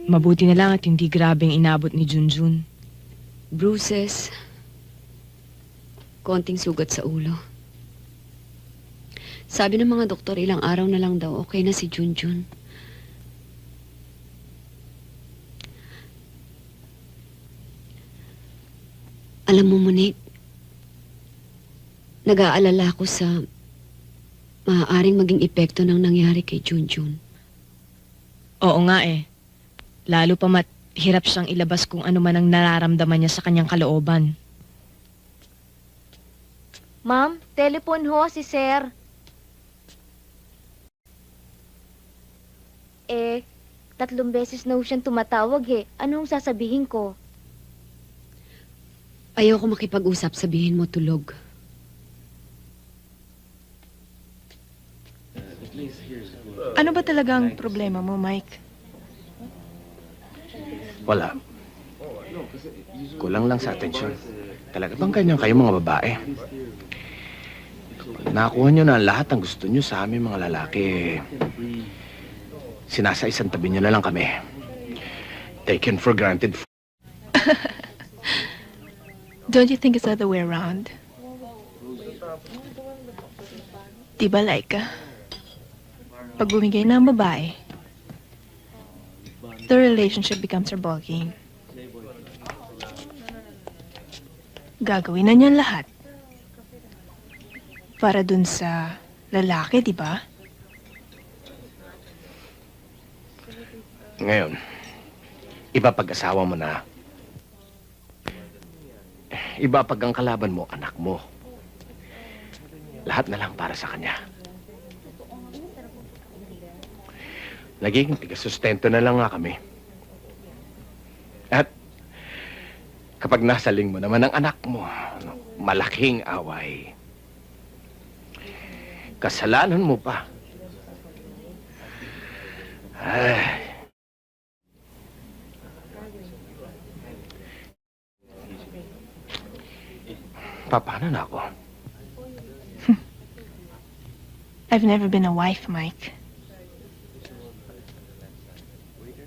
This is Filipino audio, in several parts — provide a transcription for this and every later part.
Mabuti na lang at hindi grabeng inabot ni Junjun. Bruises. Konting sugat sa ulo. Sabi ng mga doktor, ilang araw na lang daw, okay na si Junjun. Alam mo, Monique, nag-aalala ko sa maaaring maging epekto ng nangyari kay Junjun. Oo nga eh. Lalo pa hirap siyang ilabas kung ano man ang nararamdaman niya sa kanyang kalooban. Ma'am, telepon ho si Sir. Eh, 3 beses na ho siyang tumatawag eh. Anong sasabihin ko? Ayoko makipag-usap, sabihin mo tulog. Ano ba talagang problema mo, Mike? Wala. Kulang lang sa atensyon. Talaga bang ganyan kayo mga babae? Pag nakuha nyo na lahat ng gusto nyo sa amin mga lalaki, sinasaisan tabi nyo na lang kami. Taken for granted. Don't you think it's the other way around? Diba, Laika? Pag bumigay na ang babae, the relationship becomes her ballgame. Gagawin na niyan lahat para dun sa lalaki, diba? Ngayon, iba pag-asawa mo na. Iba pag ang kalaban mo, anak mo. Lahat na lang para sa kanya. Naging tiga-sustento na lang nga kami. At kapag nasaling mo naman ang anak mo, malaking away. Kasalanan mo pa. Ay. Paano na ako? I've never been a wife, Mike.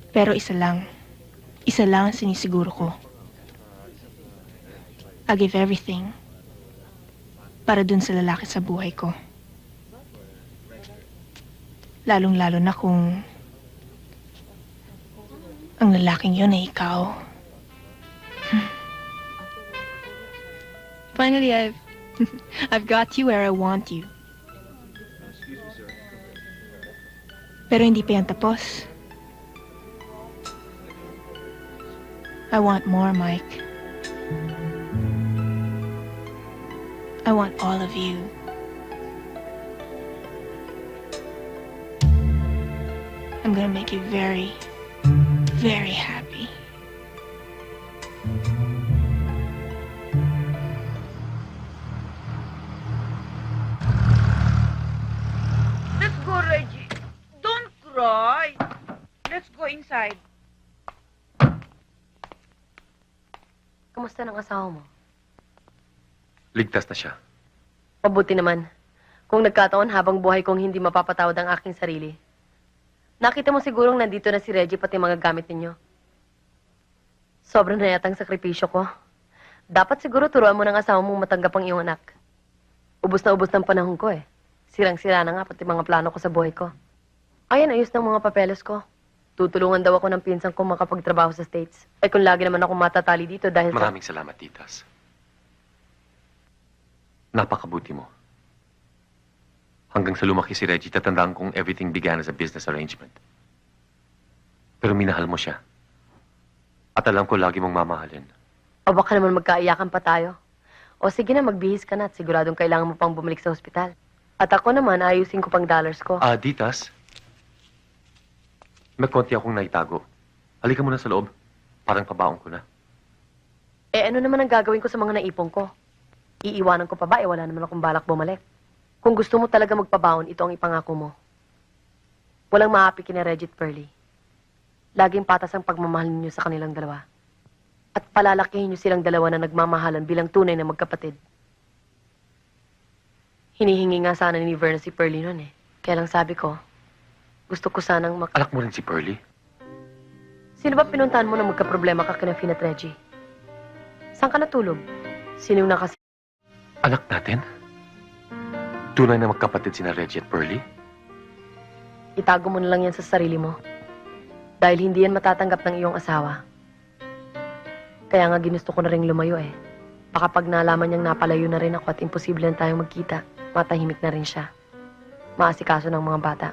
Pero isa lang ang sinisiguro ko. I give everything para dun sa lalaki sa buhay ko. Lalong-lalo na kung ang lalaking yun ay ikaw. Finally, I've got you where I want you. Pero hindi pa yan tapos. I want more, Mike. I want all of you. I'm gonna make you very, very happy. Let's go, Reggie. Don't cry. Let's go inside. Kamusta ng asawa mo? Ligtas na siya. Mabuti naman. Kung nagkataon habang buhay kong hindi mapapatawad ang aking sarili. Nakita mo sigurong nandito na si Reggie pati mga gamit ninyo. Sobrang na yatang sakripisyo ko. Dapat siguro turuan mo ng asawa mong matanggap ang iyong anak. Ubus na ubus ng panahon ko eh. Sirang-sira na nga pati mga plano ko sa buhay ko. Ayan, ayos ng mga papeles ko. Tutulungan daw ako ng pinsan kong makapagtrabaho sa States. Ay kung lagi naman ako matatali dito dahil Maraming salamat, titas. Napakabuti mo. Hanggang sa lumaki si Reggie, tatandaan kong everything began as a business arrangement. Pero minahal mo siya. At alam ko lagi mong mamahalin. O baka naman magkaiyakan pa tayo. O sige na, magbihis ka na at siguradong kailangan mo pang bumalik sa ospital. At ako naman, ayusin ko pang dollars ko. Titas. May konti akong naitago. Halika muna sa loob. Parang pabaong ko na. Eh ano naman ang gagawin ko sa mga naipon ko? Iiwanan ko pa ba? Wala naman akong balak bumalik. Kung gusto mo talaga magpabaon, ito ang ipangako mo. Walang maapi kina Reggie at Pearlie. Laging patas ang pagmamahal ninyo sa kanilang dalawa. At palalakihin niyo silang dalawa na nagmamahalan bilang tunay na magkapatid. Hinihingi nga sana ni Verna si Pearlie noon eh. Kaya lang sabi ko, gusto ko sanang Anak mo rin si Pearlie? Sino ba pinuntahan mo na magka-problema ka kina Finn at Reggie? Saan ka natulog? Sino yung nakasi... Anak natin? Tunay na magkapatid sina Reggie at Pearlie? Itago mo na lang yan sa sarili mo. Dahil hindi yan matatanggap ng iyong asawa. Kaya nga ginusto ko na rin lumayo eh. Baka pag nalaman niyang napalayo na rin ako at imposible na tayong magkita, matahimik na rin siya. Maasikaso ng mga bata.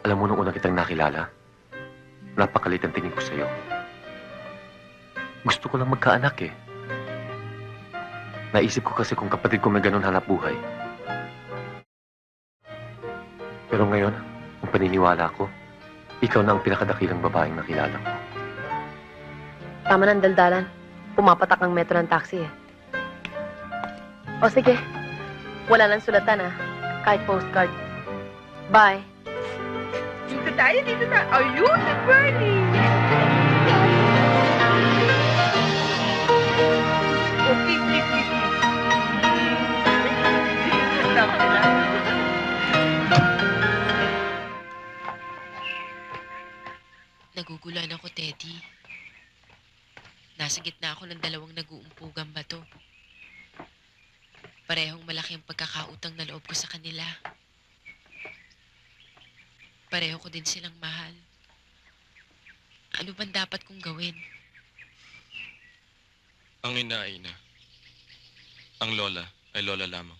Alam mo nung una kitang nakilala, napakalit ang tingin ko sa'yo. Gusto ko lang magkaanak eh. Naisip ko kasi kung kapatid ko may ganun hanap buhay. Pero ngayon, kung paniniwala ko, ikaw na ang pinakadakilang babaeng nakilala ko. Tama ng daldalan. Pumapatak ang metro ng taxi eh. O sige, wala lang sulatan ah. Kahit postcard. Bye. Dito tayo, dito tayo. Ayun, si Bernie! Okay, please, please, please. Tama na. Naguguluhan ako, Teddy. Nasa gitna ako ng dalawang nag-uumpugang bato. Parehong malaki ang pagkakautang na loob ko sa kanila. Pareho ko din silang mahal. Ano bang dapat kong gawin? Ang ina ay ina. Ang lola ay lola lamang.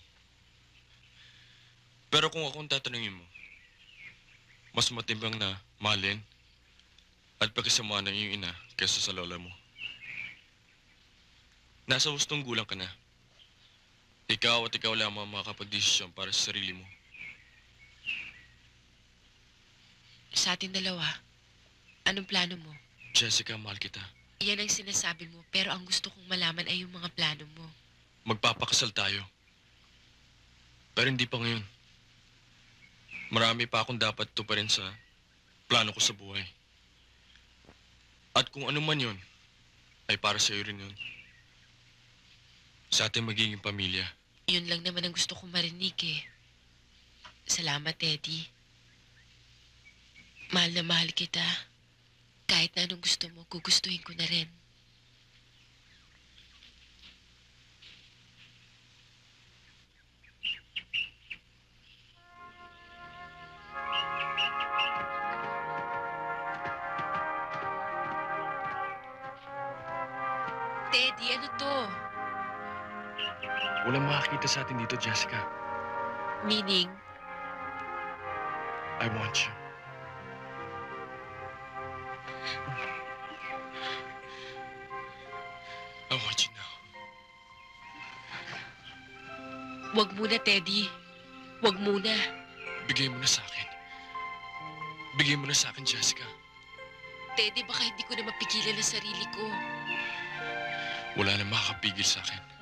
Pero kung akong tatanungin mo, mas matimbang na mahalin at pagkasamahan ng iyong ina kaysa sa lola mo. Nasa hustong gulang ka na. Ikaw at ikaw lamang ang makakapag-desisyon para sa sarili mo. Sa ating dalawa, anong plano mo? Jessica, mahal kita. Yan ang sinasabi mo, pero ang gusto kong malaman ay yung mga plano mo. Magpapakasal tayo. Pero hindi pa ngayon. Marami pa akong dapat tuparin sa plano ko sa buhay. At kung ano man yun, ay para sa iyo rin yun. Sa ating magiging pamilya. Yun lang naman ang gusto kong marinig eh. Salamat, Teddy. Mahal na mahal kita. Kahit na anong gusto mo, gugustuhin ko na rin. Teddy, ano to? Walang makakita sa atin dito, Jessica. Meaning? I want you. I want you now. Wag muna, Teddy. Wag muna. Bigay mo na sa akin. Bigay mo na sa akin, Jessica. Teddy, baka hindi ko na mapigilan ang sarili ko. Wala na makakapigil sa akin.